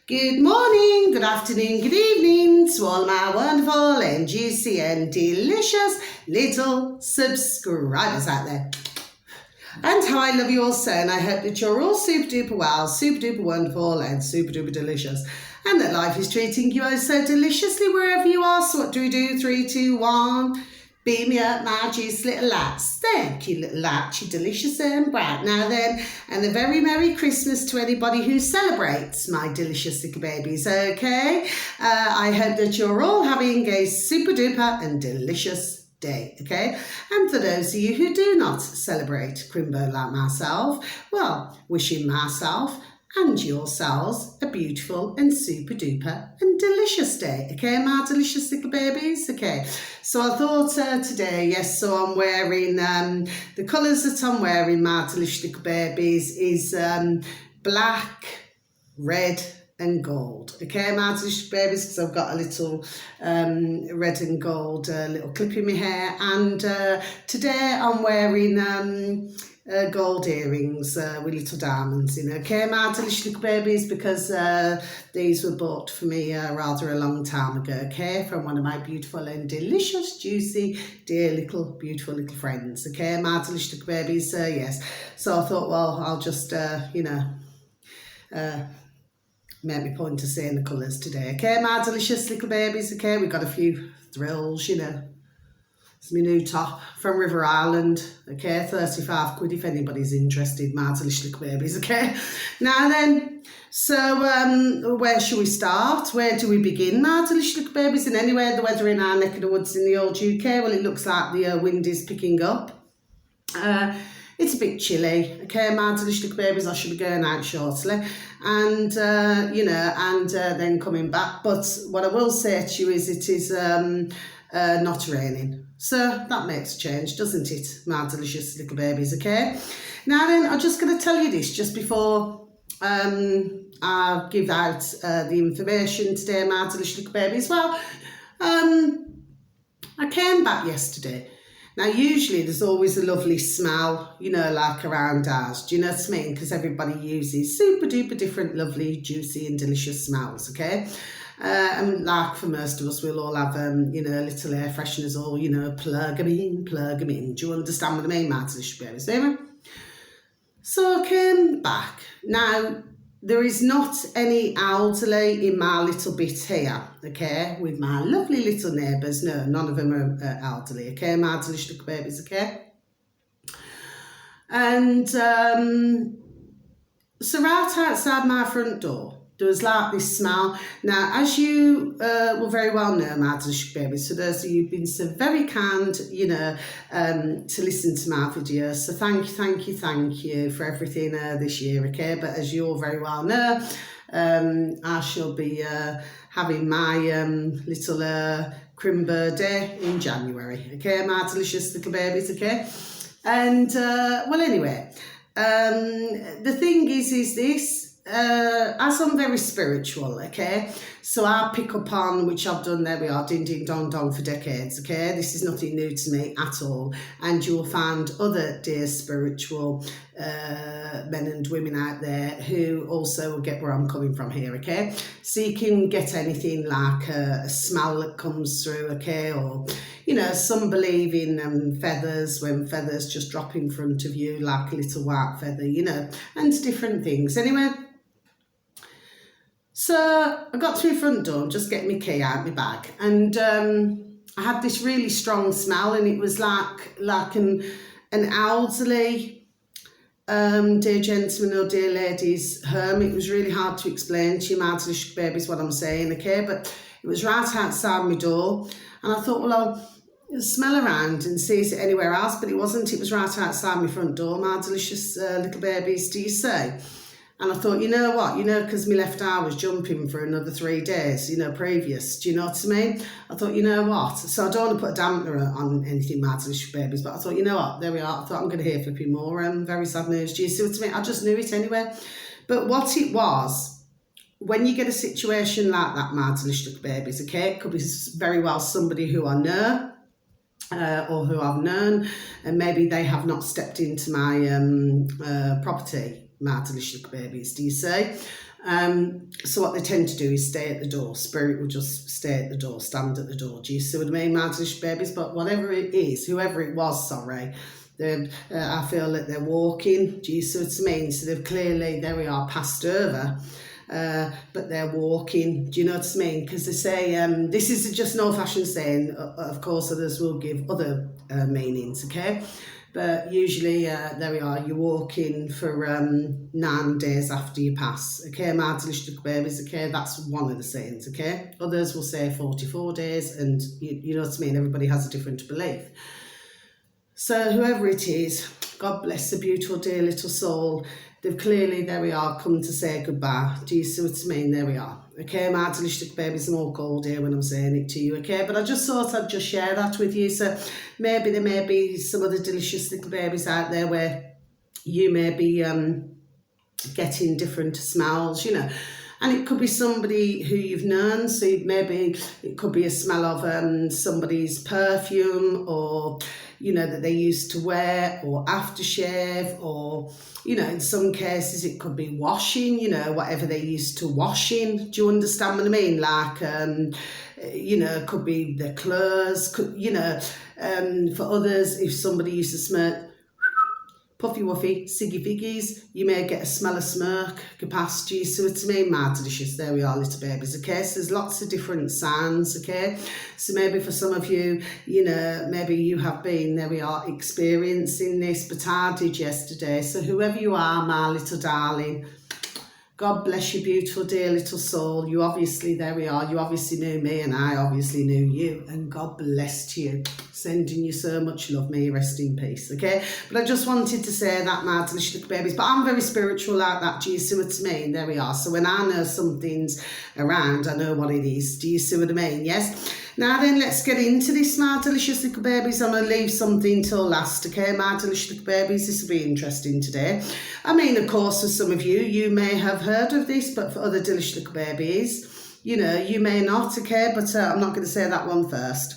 Good morning, good afternoon, good evening to all my wonderful and juicy and delicious little subscribers out there. And how I love you all so, and I hope that you're all super duper well, super duper wonderful and super duper delicious, and that life is treating you oh so deliciously wherever you are. So what do we do? 3, 2, 1. Beam me up, my juice little lads. Thank you, little lads. You're delicious and bright. Now then, and a very Merry Christmas to anybody who celebrates my delicious little babies, okay? I hope that you're all having a super duper and delicious day, okay? And for those of you who do not celebrate Crimbo like myself, well, wishing myself and yourselves a beautiful and super duper and delicious day, okay, my delicious little babies, okay. So I thought today, yes, so I'm wearing, the colours that I'm wearing, my delicious little babies, is black, red and gold, okay, my delicious babies, because I've got a little red and gold little clip in my hair, and today I'm wearing gold earrings with little diamonds in. Okay, my delicious little babies, because these were bought for me rather a long time ago, okay, from one of my beautiful and delicious, juicy, dear little, beautiful little friends, okay, my delicious little babies, yes. So I thought, well, I'll just, make me point to saying the colours today, okay, my delicious little babies, okay. We've got a few thrills, It's my new top from River Island, okay, 35 quid if anybody's interested, my delicious little babies, okay. Now then, so where shall we start? Where do we begin, my delicious little babies? And anyway, the weather in our neck of the woods in the old UK, well, it looks like the wind is picking up. It's a bit chilly, okay, my delicious little babies. I should be going out shortly, and then coming back. But what I will say to you is it is not raining. So that makes a change, doesn't it, my delicious little babies, okay? Now then, I'm just going to tell you this just before I give out the information today, my delicious little babies. Well, I came back yesterday. Now, usually there's always a lovely smell, like around ours. Do you know what I mean? Because everybody uses super duper different, lovely, juicy and delicious smells, okay? And like for most of us, we'll all have, little air fresheners all, plug them in. Do you understand what I mean, my delicious babies? So I came back. Now, there is not any elderly in my little bit here, okay, with my lovely little neighbours. No, none of them are elderly, okay, my delicious little babies, okay. And so right outside my front door, there was like this smell. Now, as you will very well know, my delicious babies, for those of you who've been so very kind, to listen to my videos, so thank you for everything this year, okay? But as you all very well know, I shall be having my little Crimbo day in January, okay, my delicious little babies, okay? And, well, anyway, the thing is this, as I'm very spiritual, okay, so I pick up on, which I've done, there we are, ding ding dong dong for decades, okay, this is nothing new to me at all, and you'll find other dear spiritual men and women out there who also will get where I'm coming from here, okay, so you can get anything like a smell that comes through, okay, or some believe in feathers, when feathers just drop in front of you like a little white feather, and different things. Anyway, so I got through the front door, just getting my key out of my bag, and I had this really strong smell, and it was like an elderly, dear gentleman or dear ladies home. It was really hard to explain to you, my delicious babies, what I'm saying, okay, but it was right outside my door, and I thought, well, I'll smell around and see is it anywhere else, but it wasn't. It was right outside my front door, my delicious little babies, do you say? And I thought, you know what, because my left eye was jumping for another 3 days, previous, do you know what I mean? I thought, you know what, so I don't want to put a dampener on anything, my delicious babies, but I thought, you know what, there we are. I thought I'm going to hear flipping more, very sad news, do you see what I mean? I just knew it anyway. But what it was, when you get a situation like that, my delicious little babies, okay, it could be very well somebody who I know, or who I've known, and maybe they have not stepped into my property, my delicious little babies, do you see? So what they tend to do is stay at the door. Spirit will just stay at the door, stand at the door. Do you see what I mean, my delicious babies? But whatever it is, whoever it was, sorry, I feel that they're walking. Do you see what I mean? So they've clearly, there we are, passed over. But they're walking. Do you know what I mean? Because they say, this is just an old-fashioned saying. Of course, others will give other meanings, okay? But usually, there we are, you're walking for 9 days after you pass, okay? My delicious babies, okay? That's one of the sayings, okay? Others will say 44 days, and you know what I mean? Everybody has a different belief. So whoever it is, God bless the beautiful, dear little soul. They've clearly, there we are, come to say goodbye. Do you see what I mean? There we are. Okay, my delicious babies, I'm all cold here when I'm saying it to you, okay? But I just thought I'd just share that with you. So maybe there may be some other delicious little babies out there where you may be getting different smells, you know. And it could be somebody who you've known, so maybe it could be a smell of somebody's perfume, or, you know, that they used to wear, or aftershave, or, you know, in some cases it could be washing, you know, whatever they used to wash in. Do you understand what I mean? Like, you know, it could be their clothes, you know, for others, if somebody used to smirk, puffy wuffy, siggy figgies, you may get a smell of smirk, capacity, so it's me, my delicious, there we are, little babies, okay? So there's lots of different sounds, okay? So maybe for some of you, you know, maybe you have been, there we are, experiencing this, but I did yesterday. So whoever you are, my little darling, God bless you, beautiful, dear little soul. You obviously, there we are, you obviously knew me, and I obviously knew you, and God blessed you. Sending you so much love. May you rest in peace, okay? But I just wanted to say that, my delicious little babies. But I'm very spiritual like that. Do you see what I mean? There we are. So when I know something's around, I know what it is. Do you see what I mean? Yes? Now then, let's get into this, my delicious little babies. I'm going to leave something till last, okay, my delicious little babies? This will be interesting today. I mean, of course, for some of you, you may have heard of this, but for other delicious little babies, you know, you may not, okay? But I'm not going to say that one first.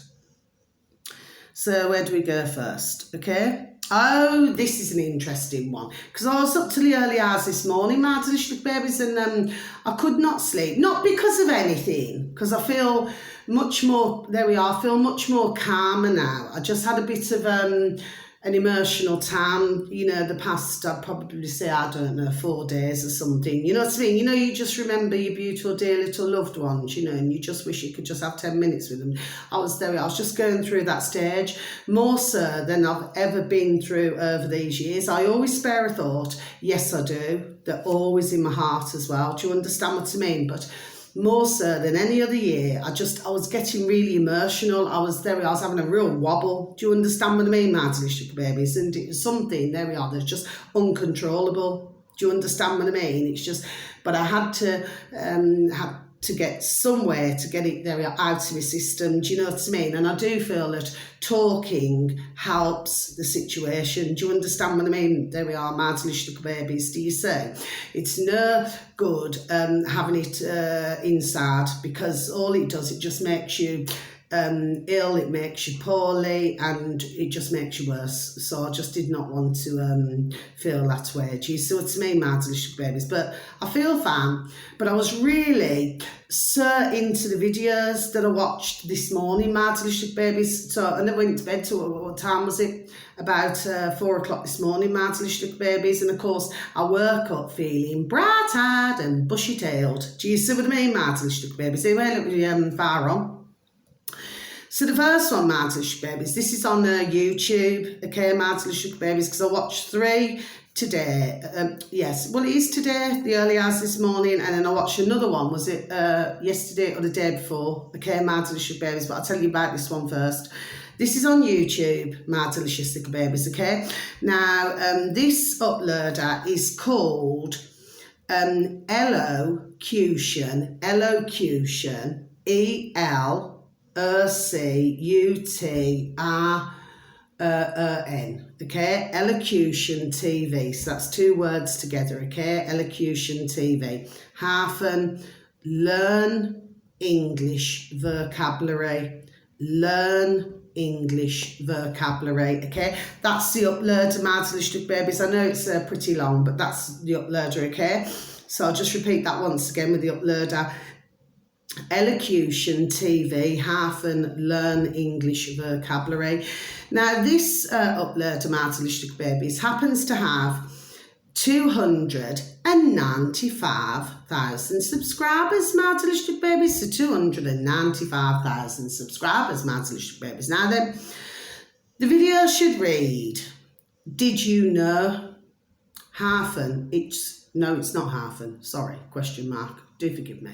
So where do we go first, okay? Oh, this is an interesting one, because I was up till the early hours this morning, my delicious babies, and I could not sleep. Not because of anything, because I feel much more, there we are, I feel much more calmer now. I just had a bit of an emotional time, you know, the past, I'd probably say, I don't know, 4 days or something, you know what I mean? You know, you just remember your beautiful, dear little loved ones, you know, and you just wish you could just have 10 minutes with them. I was just going through that stage, more so than I've ever been through over these years. I always spare a thought, yes I do, they're always in my heart as well, do you understand what I mean? But more so than any other year, I was getting really emotional. I was having a real wobble. Do you understand what I mean, my delicious babies? And it was something, there we are, that's just uncontrollable. Do you understand what I mean? It's just, but I had to get somewhere to get it, there we are, out of my system. Do you know what I mean? And I do feel that talking helps the situation. Do you understand what I mean? There we are, my delicious babies. Do you say? It's no good having it inside, because all it does, it just makes you ill, it makes you poorly, and it just makes you worse. So I just did not want to feel that way. Do you see what I mean, my delicious babies? But I feel fine. But I was really so into the videos that I watched this morning, my delicious babies. So I never went to bed till, what time was it? About 4 o'clock this morning, my delicious babies. And of course, I woke up feeling bright-eyed and bushy-tailed. Do you see what I mean, my delicious babies? Anyway, let me fire on. So the first one, my delicious babies, this is on YouTube, okay, my delicious babies, because I watched 3 today. Yes, well, it is today, the early hours this morning, and then I watched another one, was it yesterday or the day before, okay, my delicious babies, but I'll tell you about this one first. This is on YouTube, my delicious little babies, okay? Now, this uploader is called Elocution, ELOcution, okay? Elocution TV, so that's 2 words together, okay? Elocution TV. Hyphen, learn English vocabulary, learn English vocabulary, okay? That's the uploader, my delicious babies. I know it's pretty long, but that's the uploader, okay? So I'll just repeat that once again with the uploader. Elocution TV, Hyphen Learn English Vocabulary. Now this uploader, Mardelistic Babies, happens to have 295,000 subscribers, Mardelistic Babies. So 295,000 subscribers, Mardelistic Babies. Now then, the video should read, did you know, hyphen, it's not hyphen, sorry, question mark, do forgive me.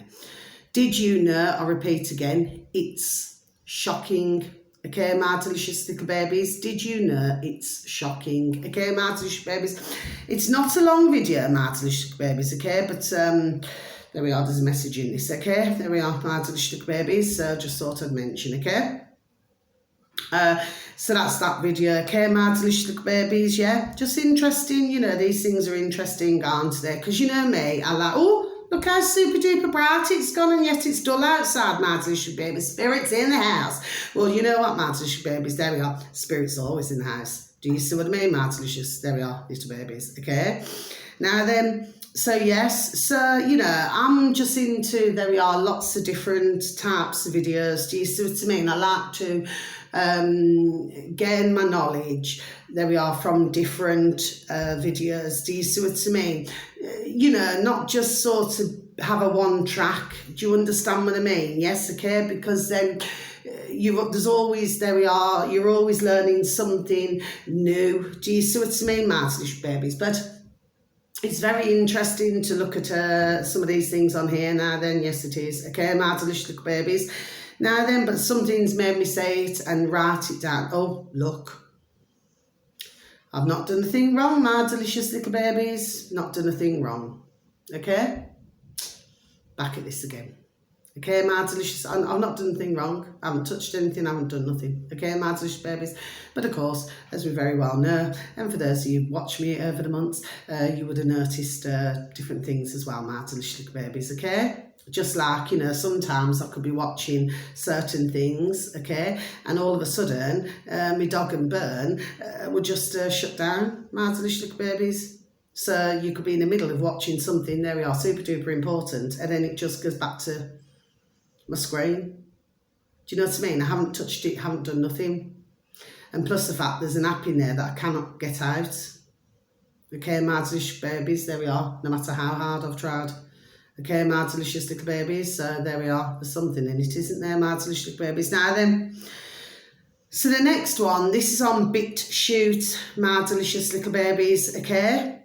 Did you know, I repeat again, it's shocking. Okay, my delicious little babies, did you know it's shocking? Okay, my delicious babies, it's not a long video, my delicious babies, okay, but there we are, there's a message in this, okay, there we are, my delicious babies, so just thought I'd mention, okay. So that's that video, okay, my delicious little babies, yeah, just interesting, you know, these things are interesting, aren't they, because you know me, I like, oh, look how super duper bright it's gone, and yet it's dull outside, my delicious babies. Spirits in the house. Well, you know what, my delicious babies, there we are. Spirits are always in the house. Do you see what I mean, my delicious? There we are, little babies, okay? Now then, so yes, so, you know, I'm just into, there we are, lots of different types of videos. Do you see what I mean? I like to gain my knowledge, there we are, from different videos. Do you see what I mean? You know, not just sort of have a one track. Do you understand what I mean? Yes, okay, because then there's always, there we are, you're always learning something new. Do you see what I mean, my delicious babies? But it's very interesting to look at some of these things on here now then. Yes, it is. Okay, my delicious little babies. Now then, but something's made me say it and write it down. Oh, look. I've not done a thing wrong, my delicious little babies. Not done a thing wrong. Okay? Back at this again. Okay, my delicious, I've not done a thing wrong. I haven't touched anything, I haven't done nothing. Okay, my delicious babies. But of course, as we very well know, and for those of you who watch me over the months, you would have noticed different things as well, my delicious little babies, okay? Just like, you know, sometimes I could be watching certain things, okay, and all of a sudden, my dog and Burn would just shut down, my delicious little babies. So you could be in the middle of watching something, there we are, super duper important, and then it just goes back to my screen. Do you know what I mean? I haven't touched it, haven't done nothing. And plus the fact there's an app in there that I cannot get out. Okay, my delicious babies, there we are, no matter how hard I've tried. Okay, my delicious little babies, so there we are, there's something in it, isn't there, my delicious little babies? Now then, so the next one, this is on BitChute, my delicious little babies, okay?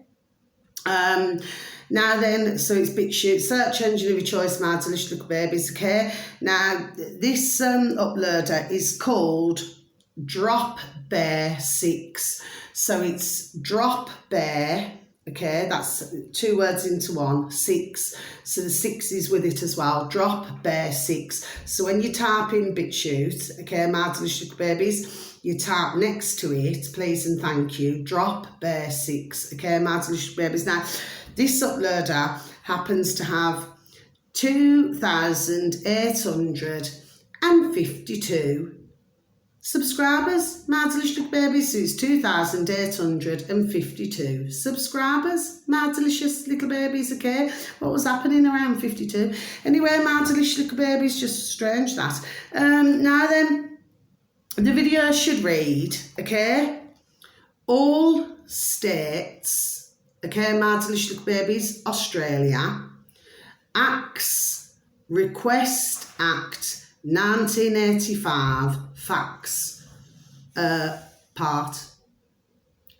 Now then, so it's BitChute, search engine of your choice, my delicious little babies, okay? Now, this uploader is called Drop Bear 6. So it's Drop Bear, okay, that's 2 words into one, 6. So the 6 is with it as well, Drop Bear 6. So when you type in BitChute, okay, my delicious little babies, you type next to it, please and thank you, Drop Bear 6, okay, my delicious babies. Now, this uploader happens to have 2,852 subscribers, my delicious little babies. So it's 2,852 subscribers, my delicious little babies, okay? What was happening around 52? Anyway, my delicious little babies, just strange that. Now then, the video should read, okay? All states, okay, my delicious little babies, Australia, Acts, Request Act 1985, Facts Part.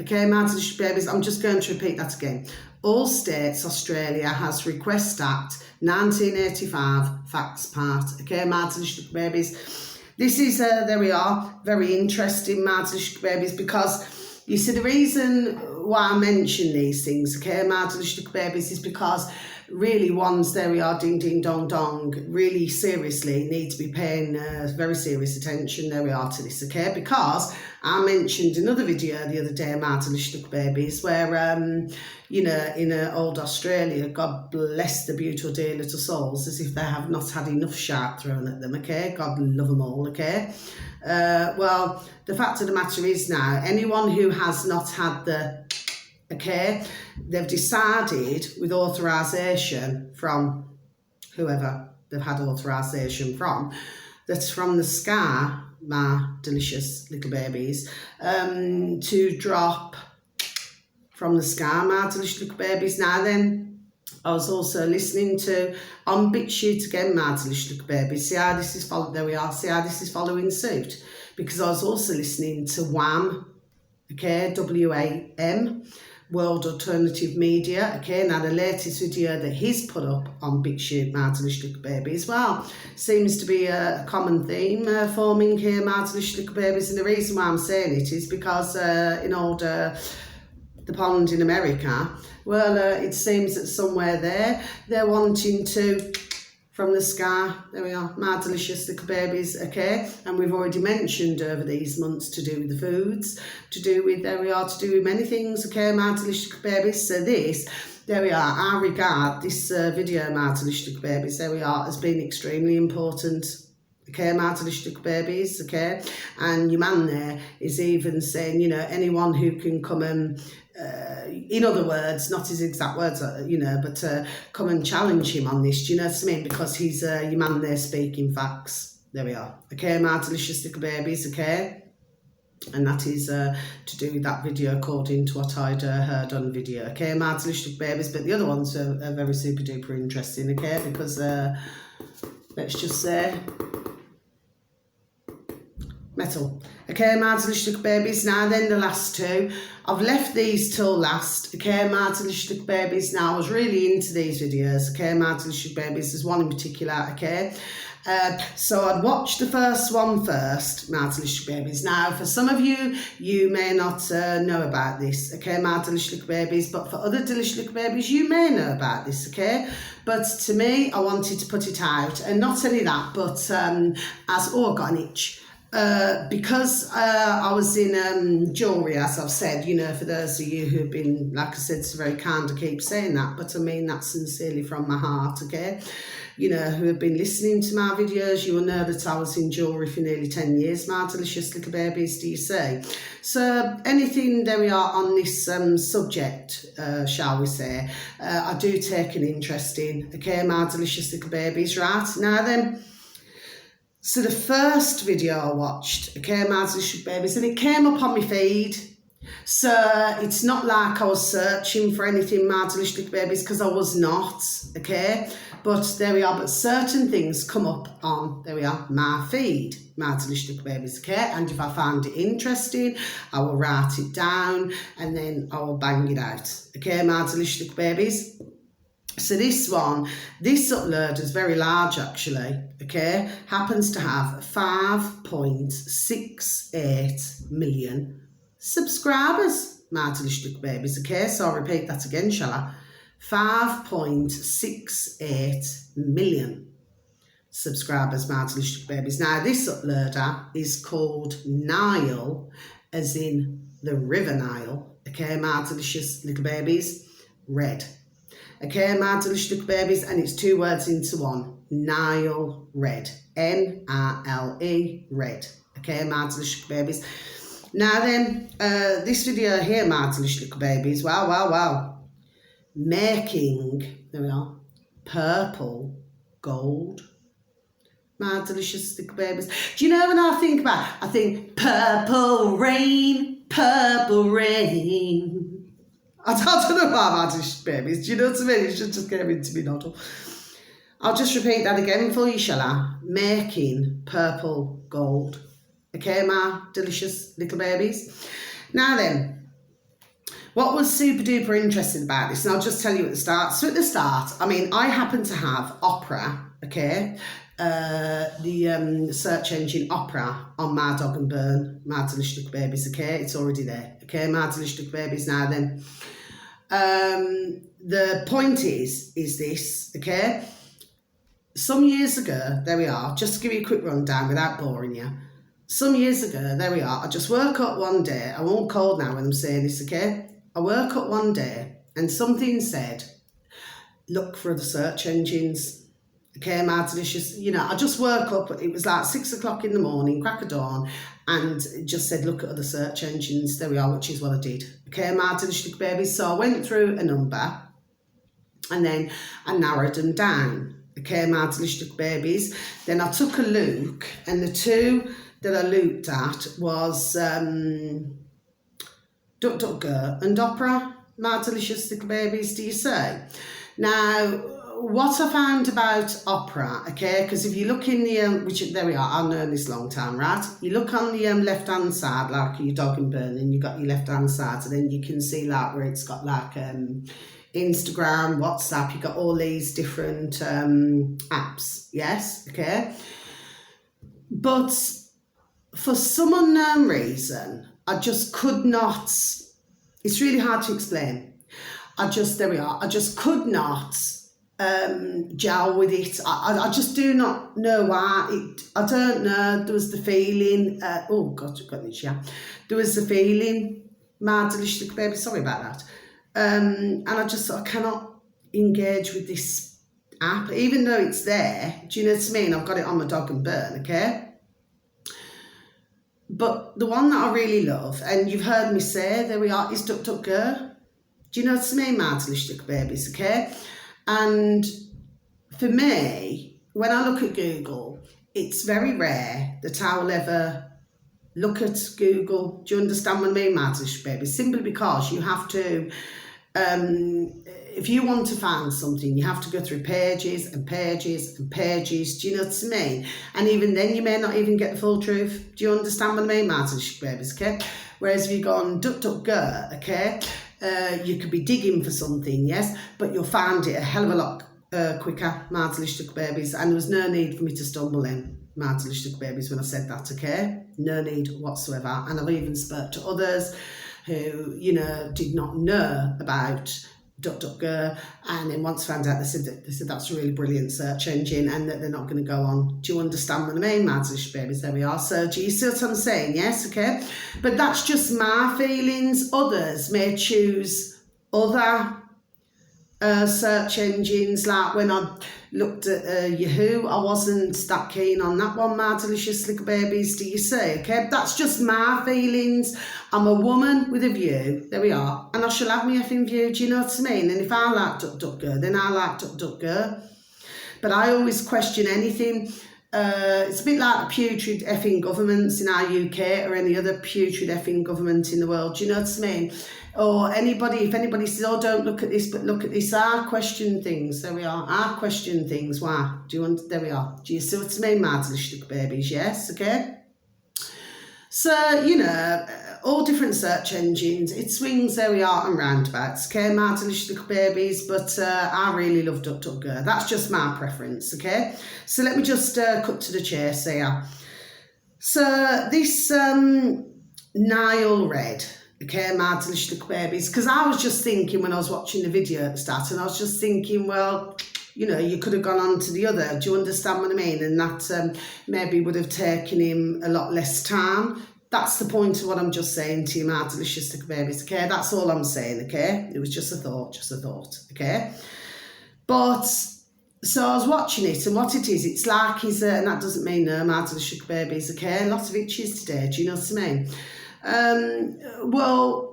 Okay, my delicious babies, I'm just going to repeat that again. All states, Australia has Request Act 1985, Facts Part. Okay, my delicious babies. This is, there we are, very interesting, my delicious babies, because you see the reason why I mention these things, okay, my delicious babies, is because really ones, there we are, ding ding dong dong, really seriously need to be paying very serious attention, there we are, to this, okay, because I mentioned another video the other day, my delicious babies, where you know, in old Australia, God bless the beautiful dear little souls, as if they have not had enough sharp thrown at them, okay, God love them all, okay. Well, the fact of the matter is now, anyone who has not had the, okay, they've decided with authorisation from whoever they've had authorisation from, that's from the Scar, my delicious little babies, to drop from the Scar, my delicious little babies. Now then, I was also listening to on BitChute again, my delicious little babies. See how this is there we are. See how this is following suit, because I was also listening to WAM, okay, WAM, World Alternative Media, okay. Now the latest video that he's put up on BitChute, my delicious little babies, well, seems to be a common theme forming here, my delicious little babies. And the reason why I'm saying it is because in the pond in America, well, it seems that somewhere there, they're wanting to, from the Scar, there we are, my delicious little babies, okay, and we've already mentioned over these months to do with the foods, to do with, there we are, to do with many things, okay, my delicious little babies. So this, there we are, I regard this video, my delicious little babies, there we are, as being extremely important. Okay, my delicious little babies, okay, and your man there is even saying, you know, anyone who can come and, in other words, not his exact words, you know, but come and challenge him on this, do you know what I mean? Because he's your man there speaking facts. There we are. Okay, my delicious little babies, okay, and that is to do with that video according to what I'd heard on video. Okay, my delicious little babies, but the other ones are very super duper interesting, okay, because let's just say metal. Okay, my delicious little babies. Now then, the last two, I've left these till last. Okay, my delicious little babies. Now I was really into these videos. Okay, my delicious babies. There's one in particular. Okay, so I'd watch the first one first, my delicious babies. Now, for some of you, you may not know about this. Okay, my delicious little babies, but for other delicious little babies, you may know about this. Okay, but to me, I wanted to put it out, and not only that, but as I got an itch. Because I was in jewellery, as I've said, you know, for those of you who've been, like I said, it's very kind to keep saying that, but I mean that sincerely from my heart, okay? You know, who have been listening to my videos, you will know that I was in jewellery for nearly 10 years, my delicious little babies, do you say? So anything there we are on this subject, shall we say, I do take an interest in, okay, my delicious little babies, right? Now then, so the first video I watched, okay, my delicious babies, and it came up on my feed. So it's not like I was searching for anything, my delicious little babies, because I was not, okay. But there we are, but certain things come up on, there we are, my feed, my delicious little babies, okay. And if I find it interesting, I will write it down and then I will bang it out, okay, my delicious little babies. So this one, this upload is very large actually, okay, happens to have 5.68 million subscribers, my delicious little babies, okay, so I'll repeat that again, shall I? 5.68 million subscribers, my delicious little babies. Now this uploader is called Nile, as in the River Nile, okay, my delicious little babies, red. Okay, my delicious little babies, and it's two words into one, Nile Red, N-I-L-E, red. Okay, my delicious little babies. Now then, this video here, my delicious little babies, wow, making, there we are, purple gold. My delicious little babies. Do you know when I think about it? I think purple rain, purple rain. I don't know why I'm delicious babies. Do you know what I mean? It just came into me noddle. I'll just repeat that again for you, shall I? Making purple gold. Okay, my delicious little babies. Now then, what was super duper interesting about this, and I'll just tell you at the start. So at the start, I mean, I happen to have Opera, okay, the search engine Opera on my dog and burn, my delicious little babies, okay, it's already there, okay, my delicious little babies. Now then, the point is this, okay, some years ago, there we are, just to give you a quick rundown without boring you, some years ago, there we are, I just woke up one day, I won't call now when I'm saying this, okay, I woke up one day and something said, look for the search engines. Okay, my delicious, I just woke up, it was like 6 o'clock in the morning, crack of dawn, and just said, look at other search engines. There we are, which is what I did. Okay, my delicious babies. So I went through a number, and then I narrowed them down. Okay, my delicious babies. Then I took a look, and the two that I looked at was DuckDuckGo and Opera. My delicious little babies, do you say? Now, what I found about Opera, okay, because if you look in the, there we are, I've known this long time, right? You look on the left-hand side, like your dog and burn, and you've got your left-hand side, and then you can see like where it's got like Instagram, WhatsApp, you've got all these different apps, yes, okay? But for some unknown reason, I just could not, it's really hard to explain. There we are, I just could not gel with it. I just do not know why. I don't know. There was the feeling. Oh God, I've got this. Yeah, there was the feeling. My delicious baby. Sorry about that. And I just I cannot engage with this app, even though it's there. Do you know what I mean? I've got it on my dog and burn. Okay. But the one that I really love, and you've heard me say, there we are, is DuckDuckGo. Do you know what I mean, my delicious babies? Okay. And for me, when I look at Google, it's very rare that I will ever look at Google. Do you understand what I mean, my delicious babies? Simply because you have to, if you want to find something, you have to go through pages and pages and pages. Do you know what I mean? And even then, you may not even get the full truth. Do you understand what I mean, my delicious babies? Okay. Whereas if you go on DuckDuckGo, okay, you could be digging for something, yes, but you'll find it a hell of a lot quicker, my delicious babies. And there was no need for me to stumble in, my delicious babies, when I said that, okay? No need whatsoever. And I've even spoke to others who, did not know about DuckDuckGo, and then once found out, they said that's a really brilliant search engine, and that they're not going to go on. Do you understand what I mean, my delicious babies? There we are. So do you see what I'm saying? Yes, okay. But that's just my feelings. Others may choose other search engines. Like when I looked at Yahoo, I wasn't that keen on that one, my delicious little babies. Do you see? Okay, that's just my feelings. I'm a woman with a view. There we are. And I shall have my effing view. Do you know what I mean? And if I like DuckDuckGo, then I like DuckDuckGo. But I always question anything. It's a bit like the putrid effing governments in our UK or any other putrid effing government in the world. Do you know what I mean? Or if anybody says, oh, don't look at this, but look at this, I question things. There we are. I question things. Why? There we are. Do you see what I mean, my delicious babies? Yes, okay? So, all different search engines. It swings, there we are, and roundabouts. Okay, my delicious babies, but I really love DuckDuckGo. That's just my preference, okay? So let me just cut to the chase here. So this Nile Red, okay, my delicious babies, because I was just thinking when I was watching the video at the start, and I was just thinking, well, you could have gone on to the other. Do you understand what I mean? And that maybe would have taken him a lot less time. That's the point of what I'm just saying to you, my delicious babies, okay? That's all I'm saying, okay? It was just a thought, okay? But, so I was watching it, and what it is, it's like he's, and that doesn't mean no, my delicious babies, okay? A lot of itches today, do you know what I mean? Well,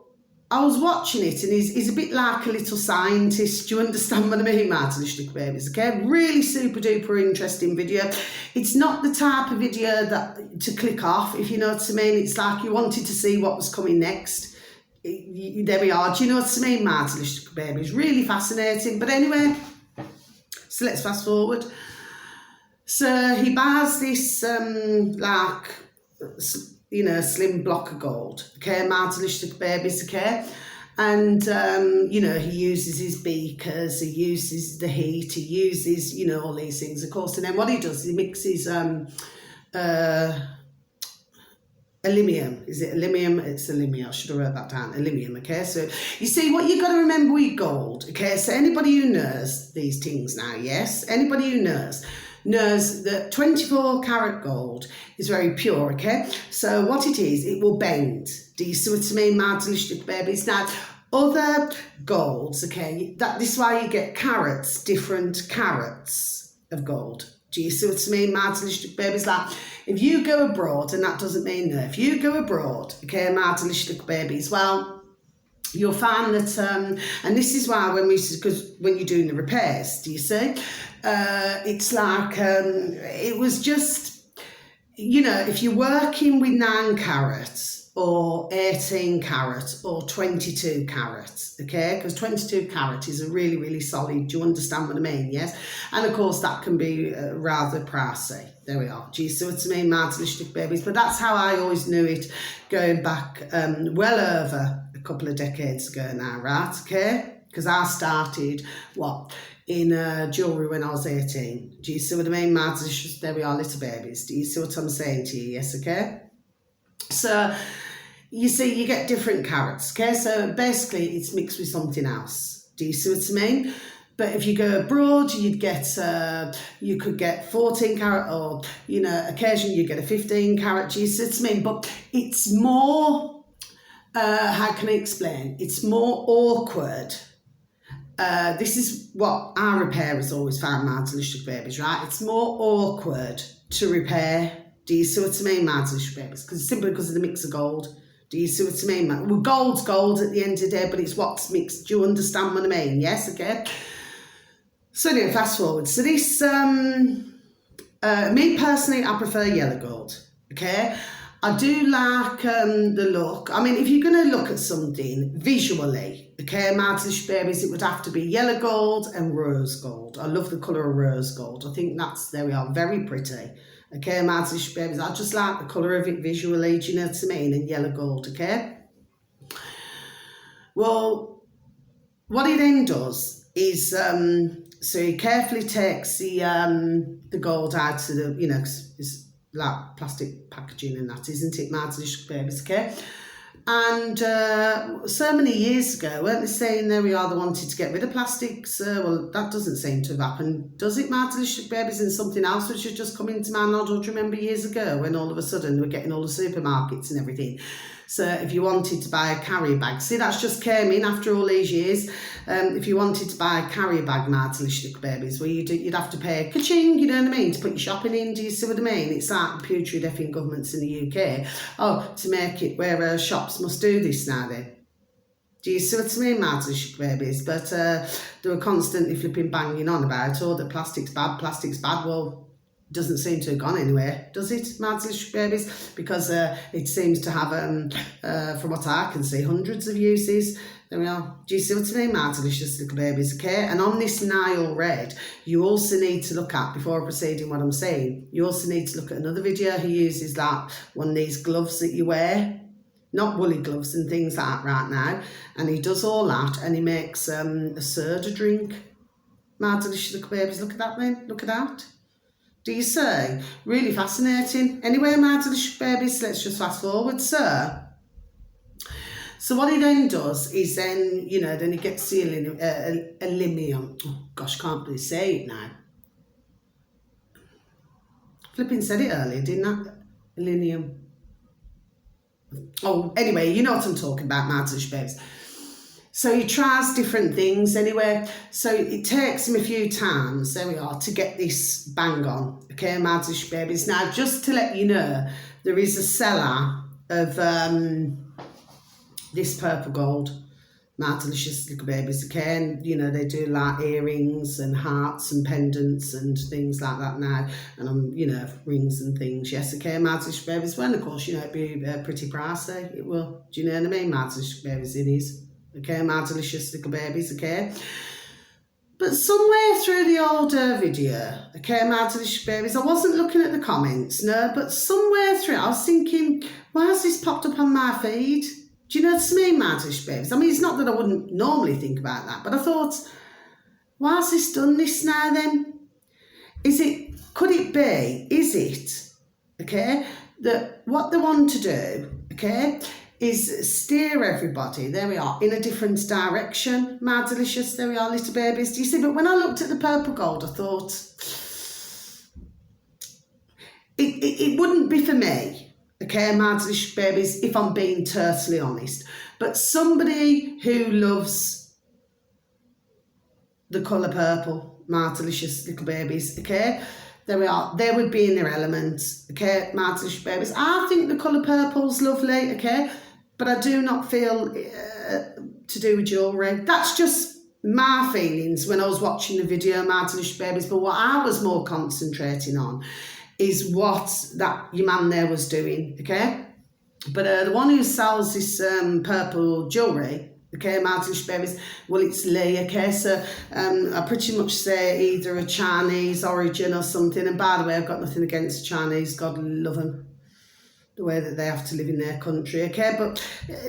I was watching it, and he's a bit like a little scientist. Do you understand what I mean, my delicious babies? Okay, really super duper interesting video. It's not the type of video that to click off, if you know what I mean. It's like you wanted to see what was coming next. There we are. Do you know what I mean, my delicious babies? Really fascinating. But anyway, so let's fast forward. So he buys this slim block of gold, okay, my delicious babies, okay, and he uses his beakers, he uses the heat, he uses all these things, of course, and then what he does, he mixes aluminium. Is it aluminium? It's aluminium. I should have wrote that down. Aluminium, okay? So you see what you got to remember with gold, okay? So anybody who knows these things now, yes, anybody who knows that 24 karat gold is very pure, okay? So what it is, it will bend. Do you see what I mean, my delicious babies? Now, other golds, okay, this is why you get carats, different carats, of gold. Do you see what I mean? My delicious babies, like, if you go abroad, and that doesn't mean no, if you go abroad, okay, my delicious babies, well, you'll find that, and this is why because when you're doing the repairs, do you see? It's like, it was just, you know, if you're working with 9 carats, or 18 carat or 22 carat, okay? Because 22 carat is a really, really solid, do you understand what I mean? Yes? And of course that can be rather pricey. There we are. Do you see what I mean? My delicious babies. But that's how I always knew it, going back well over a couple of decades ago now, right? Okay? Because I started, in jewellery when I was 18. Do you see what I mean? My delicious, there we are, little babies. Do you see what I'm saying to you? Yes, okay? So, you see, you get different carats, okay? So basically, it's mixed with something else. Do you see what I mean? But if you go abroad, you'd get, you could get 14 carat, or, you know, occasionally you get a 15 carat. Do you see what I mean? But it's more, how can I explain? It's more awkward. This is what our repairers always found, my delicious babies, right? It's more awkward to repair. Do you see what I mean, my delicious babies? Simply because of the mix of gold. Do you see what I mean, man? Well, gold's gold at the end of the day, but it's what's mixed. Do you understand what I mean? Yes, okay. So anyway, fast forward. So this, me personally, I prefer yellow gold, okay? I do like the look. I mean, if you're going to look at something visually, okay, my delicious babies, it would have to be yellow gold and rose gold. I love the colour of rose gold. I think that's, there we are, very pretty. Okay, my delicious babies, I just like the colour of it visually, do you know what I mean? And yellow gold, okay? Well, what it then does is, so he carefully takes the gold out of the, you know, it's like plastic packaging and that, isn't it, my delicious babies, okay? And so many years ago, weren't they saying, there we are, they wanted to get rid of plastics? Well, that doesn't seem to have happened, does it, my delicious babies? And something else which has just come into my nod, do you remember years ago when all of a sudden we're getting all the supermarkets and everything? So if you wanted to buy a carry bag, see, that's just came in after all these years. If you wanted to buy a carry bag, my delicious babies, well, you'd have to pay ka-ching, you know what I mean, to put your shopping in. Do you see what I mean? It's like the putrid effing governments in the UK. Oh, to make it where shops must do this now then. Do you see what I mean, my delicious babies? But they were constantly flipping banging on about, oh, that plastic's bad, plastic's bad. Well, doesn't seem to have gone anywhere, does it, my delicious babies? Because it seems to have, from what I can see, hundreds of uses. There we are. Do you see what I mean, my delicious little babies, okay? And on this Nile Red, you also need to look at, before proceeding what I'm saying, you also need to look at another video. He uses like one of these gloves that you wear, not woolly gloves and things like that right now. And he does all that, and he makes a soda drink. My delicious little babies, look at that then, look at that. Do you see? Really fascinating. Anyway, my delicious babies, let's just fast forward, sir. So what he then does is then, you know, then he gets the aluminium. Oh gosh, can't really say it now. Flipping said it earlier, didn't I? Aluminium. Oh, anyway, you know what I'm talking about, my delicious babies. So he tries different things anyway. So it takes him a few times, there we are, to get this bang on. Okay, my delicious babies. Now, just to let you know, there is a seller of this purple gold, my delicious little babies, okay? And, you know, they do like earrings and hearts and pendants and things like that now. And, you know, rings and things, yes, okay, my delicious babies. Well, of course, you know, it'd be pretty pricey, it will. Do you know what I mean, my delicious babies? It is. Okay, my delicious little babies, okay? But somewhere through the older video, okay, my delicious babies, I wasn't looking at the comments, no, but somewhere through, I was thinking, why has this popped up on my feed? Do you know what I mean, my delicious babies? I mean, it's not that I wouldn't normally think about that, but I thought, why has this done this now then? Could it be, is it, okay, that what they want to do, okay, is steer everybody, there we are, in a different direction, my delicious, there we are, little babies. Do you see? But when I looked at the purple gold, I thought, it wouldn't be for me, okay, my delicious babies, if I'm being totally honest. But somebody who loves the colour purple, my delicious little babies, okay? There we are. They would be in their element, okay, my delicious babies. I think the colour purple's lovely, okay? But I do not feel to do with jewellery. That's just my feelings when I was watching the video, my delicious babies. But what I was more concentrating on is what that your man there was doing, okay? But the one who sells this purple jewellery, okay, my delicious babies, well, it's Lee, okay? So I pretty much say either a Chinese origin or something. And by the way, I've got nothing against the Chinese. God love them, the way that they have to live in their country, okay? But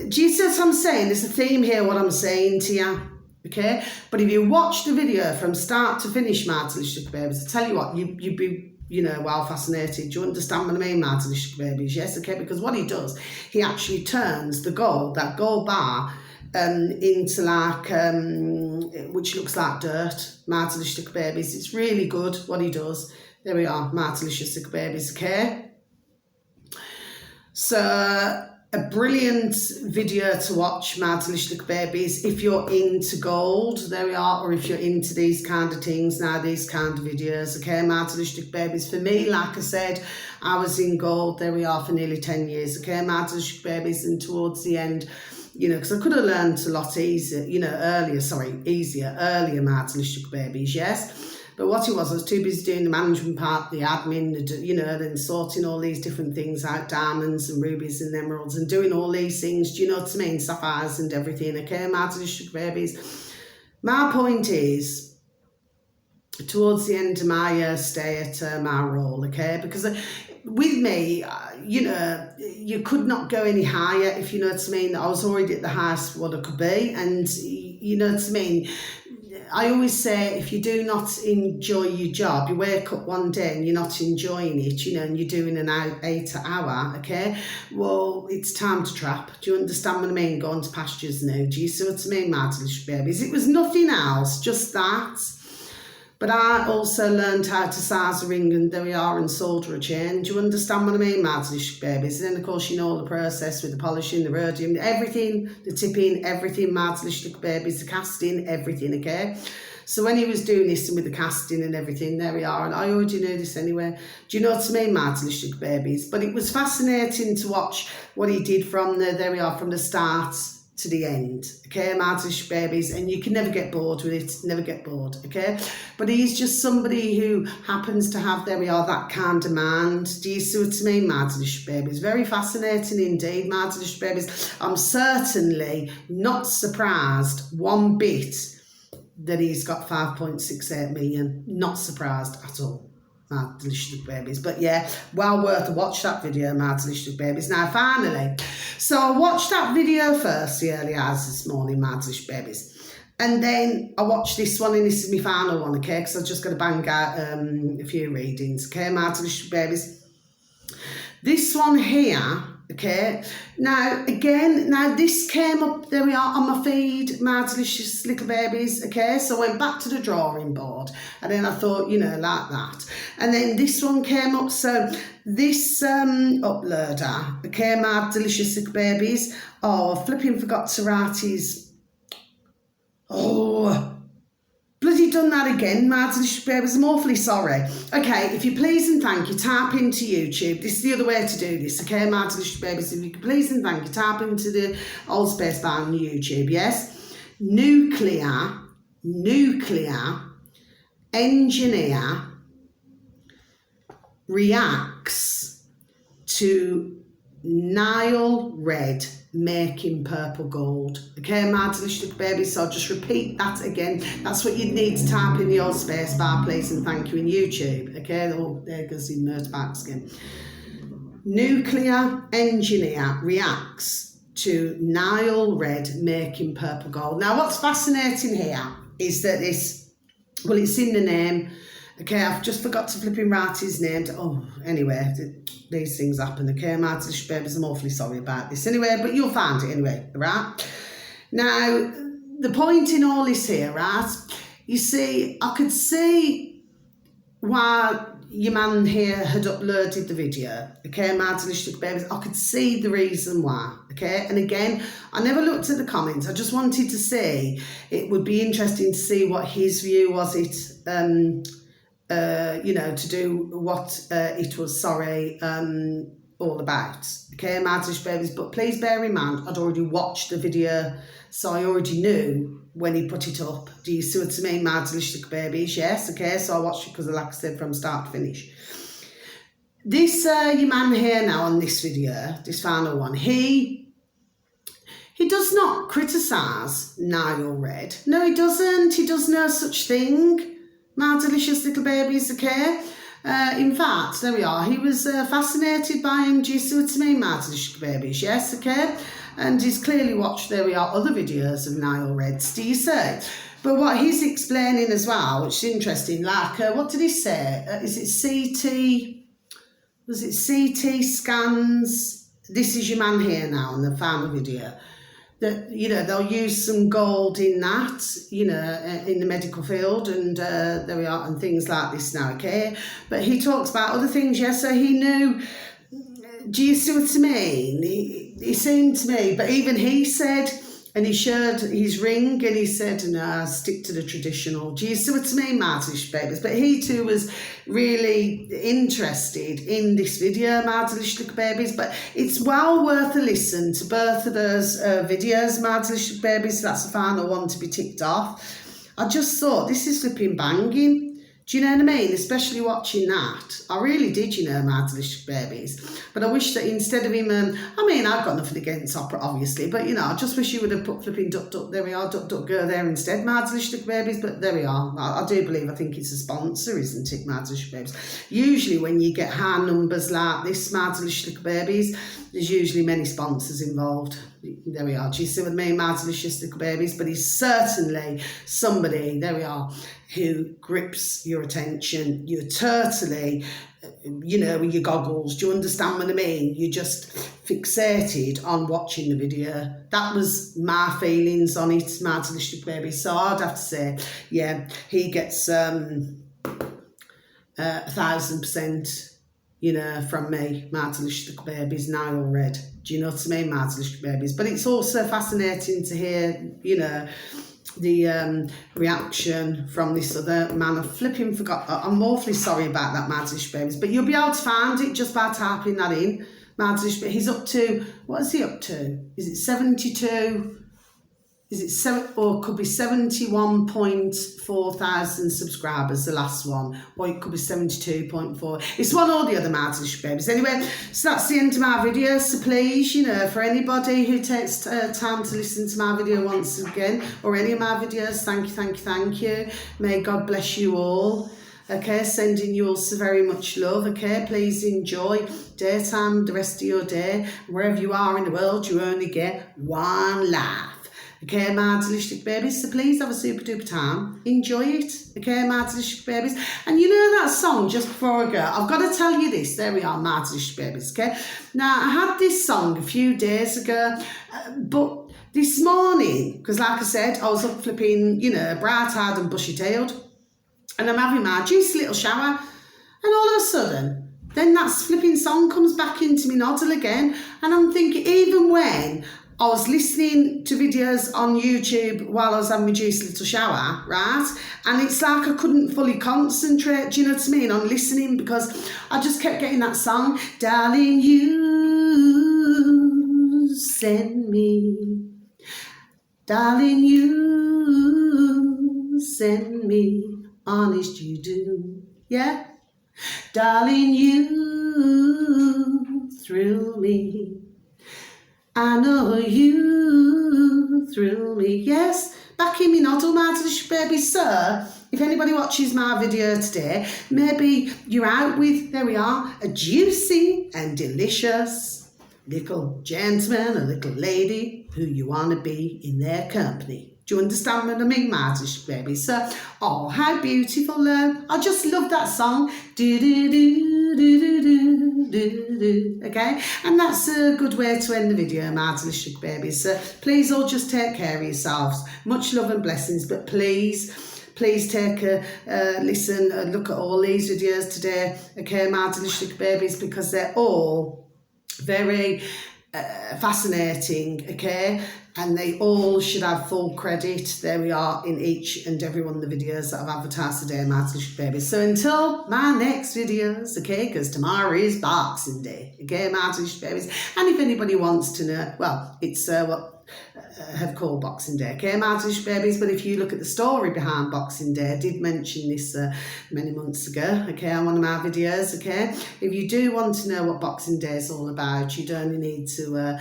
do you see what I'm saying? There's a theme here, what I'm saying to you, okay? But if you watch the video from start to finish, my delicious babies, I tell you what, you'd be, you know, well fascinated. Do you understand what I mean, my delicious babies? Yes, okay? Because what he does, he actually turns the gold, that gold bar, into like, which looks like dirt, my delicious babies. It's really good what he does. There we are, my delicious babies, okay? So, a brilliant video to watch, my delicious babies, if you're into gold, there we are, or if you're into these kind of things, now these kind of videos, okay, my delicious babies. For me, like I said, I was in gold, there we are, for nearly 10 years, okay, my delicious babies, and towards the end, you know, because I could have learned a lot easier, you know, earlier, my delicious babies, yes. But what it was, I was too busy doing the management part, the admin, you know, then sorting all these different things out, diamonds and rubies and emeralds, and doing all these things, do you know what I mean, sapphires and everything, okay, my delicious babies. My point is, towards the end of my stay at my role, okay, because with me, you know, you could not go any higher, if you know what I mean. I was already at the highest what I could be, and you know what I mean. I always say, if you do not enjoy your job, you wake up one day and you're not enjoying it, you know, and you're doing an 8 hour, okay, well, it's time to trap. Do you understand what I mean? Go on to pastures now. Do you see what I mean, my delicious babies? It was nothing else, just that. But I also learned how to size a ring, and there we are, and solder a chain. Do you understand what I mean, my delicious babies? And then, of course, you know the process with the polishing, the rhodium, everything, the tipping, everything, my delicious babies, the casting, everything, okay? So when he was doing this and with the casting and everything, there we are. And I already knew this anyway. Do you know what I mean, my delicious babies? But it was fascinating to watch what he did from there we are, from the start to the end, okay, my delicious babies, and you can never get bored with it, never get bored, okay? But he's just somebody who happens to have, there we are, that kind of mind. Do you see what I mean, my delicious babies? Very fascinating indeed, my delicious babies. I'm certainly not surprised one bit that he's got 5.68 million, not surprised at all, my delicious babies. But yeah, well worth a watch, that video, my delicious babies. Now finally, so I watched that video first, the early hours this morning, my delicious babies, and then I watched this one, and this is my final one, okay, because I've just got to bang out a few readings, okay, my delicious babies. This one here, okay, now again, now this came up, there we are, on my feed, my delicious little babies, okay, so I went back to the drawing board, and then I thought, you know, like that, and then this one came up. So this uploader, okay, my delicious little babies, oh, I flipping forgot to write his, oh, bloody done that again, my delicious babies, I'm awfully sorry. Okay, if you please and thank you, type into YouTube. This is the other way to do this, okay, my delicious babies. If you could please and thank you, type into the old space bar on YouTube, yes? Nuclear engineer reacts to Nile red making purple gold, okay, my delicious babies. So I'll just repeat that again. That's what you'd need to type in the old space bar, please and thank you, in YouTube, okay. Oh, there goes the motorbike skin. Nuclear engineer reacts to Nile red making purple gold. Now what's fascinating here is that this, well, it's in the name, okay, I've just forgot to flipping write his name. Oh, anyway, these things happen, okay, my delicious babies, I'm awfully sorry about this. Anyway, but you'll find it anyway, right? Now, the point in all this here, right, you see, I could see why, your man here had uploaded the video, okay, my delicious babies, I could see the reason why, okay, and again, I never looked at the comments, I just wanted to see, it would be interesting to see what his view was, to do what it was, all about, okay, my delicious babies, but please bear in mind, I'd already watched the video, so I already knew when he put it up. Do you see what I mean, my delicious babies? Yes, okay, so I watched it because, like I said, from start to finish. This your man here now on this video, this final one, he does not criticise Niall Red. No, he doesn't. He does no such thing, my delicious little babies, okay? In fact, there we are. He was fascinated by him. Do you see what I mean, my delicious babies? Yes, okay? And he's clearly watched, there we are, other videos of Niall Reds, do you say? But what he's explaining as well, which is interesting, like, what did he say? Is it CT? Was it CT scans? This is your man here now in the final video. That, they'll use some gold in that, in the medical field, and there we are, and things like this now, okay? But he talks about other things, yes, so he knew. Do you see what I mean? He seemed to me, but even he said, and he showed his ring, and he said, no, stick to the traditional. Do you see what I mean, Martish babies? But he too was really interested in this video, Martish babies, but it's well worth a listen to both of those videos, Martish babies. That's the final one to be ticked off. I just thought, this is flipping banging. Do you know what I mean? Especially watching that. I really did, my delicious babies. But I wish that instead of him, I've got nothing against opera, obviously, but, I just wish he would have put flipping duck, there we are, duck, go there instead, my delicious babies, but there we are. I do believe, I think it's a sponsor, isn't it, my delicious babies? Usually when you get high numbers like this, my delicious babies, there's usually many sponsors involved. There we are. Do you see what I mean, my delicious little babies? But he's certainly somebody, there we are, who grips your attention. You're totally, with your goggles. Do you understand what I mean? You're just fixated on watching the video. That was my feelings on it, my delicious babies. So I'd have to say, yeah, he gets 1,000%. From me, my delicious babies, Niall Red. Do you know what I mean, my delicious babies? But it's also fascinating to hear, the reaction from this other man. I flipping forgot. I'm awfully sorry about that, my delicious babies. But you'll be able to find it just by typing that in, my delicious babies. He's up to, what is he up to? Is it 72? Is it or could be 71.4 thousand subscribers, the last one, or it could be 72.4. It's one or the other, my delicious babies. Anyway, so that's the end of my video. So please, for anybody who takes time to listen to my video once again, or any of my videos, thank you. May God bless you all. Okay, sending you all so very much love. Okay, please enjoy daytime, the rest of your day. Wherever you are in the world, you only get one life. Okay, my delicious babies, so please have a super duper time. Enjoy it, okay, my delicious babies. And that song, just before I go, I've got to tell you this. There we are, my delicious babies, okay? Now, I had this song a few days ago, but this morning, because like I said, I was up flipping, bright-eyed and bushy-tailed, and I'm having my juicy little shower, and all of a sudden, then that flipping song comes back into me noddle again, and I'm thinking, even when I was listening to videos on YouTube while I was having my juicy little shower, right? And it's like I couldn't fully concentrate, do you know what I mean, on listening, because I just kept getting that song, darling, you send me, darling, you send me, honest you do, yeah? Darling, you thrill me, I know you thrill me. Yes, back in me noddle, my delicious baby. So, if anybody watches my video today, maybe you're out with, there we are, a juicy and delicious little gentleman, a little lady who you want to be in their company. Do you understand what I mean, my delicious baby? So, oh, how beautiful. I just love that song. Okay, and that's a good way to end the video, my delicious babies. So please all just take care of yourselves. Much love and blessings, but please please take a listen and look at all these videos today, okay, my delicious babies, because they're all very fascinating, okay, and they all should have full credit. There we are in each and every one of the videos that I've advertised today, my delicious babies. So until my next videos, okay, because tomorrow is Boxing Day, okay, my delicious babies. And if anybody wants to know, well, it's what have called Boxing Day, okay, my delicious babies. But if you look at the story behind Boxing Day, I did mention this many months ago, okay, on one of my videos, okay. If you do want to know what Boxing Day is all about, you'd only need to,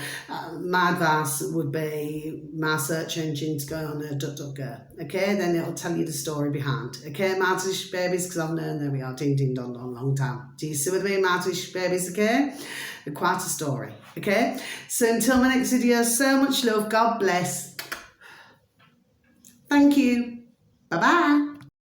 my advice would be my search engine to go on DuckDuckGo, okay, then it'll tell you the story behind, okay, my delicious babies, because I've known, there we are, ding ding dong dong, long time. Do you see what I mean, my delicious babies, okay? Quite a story, okay? So until my next video, so much love, God bless. Thank you. Bye-bye.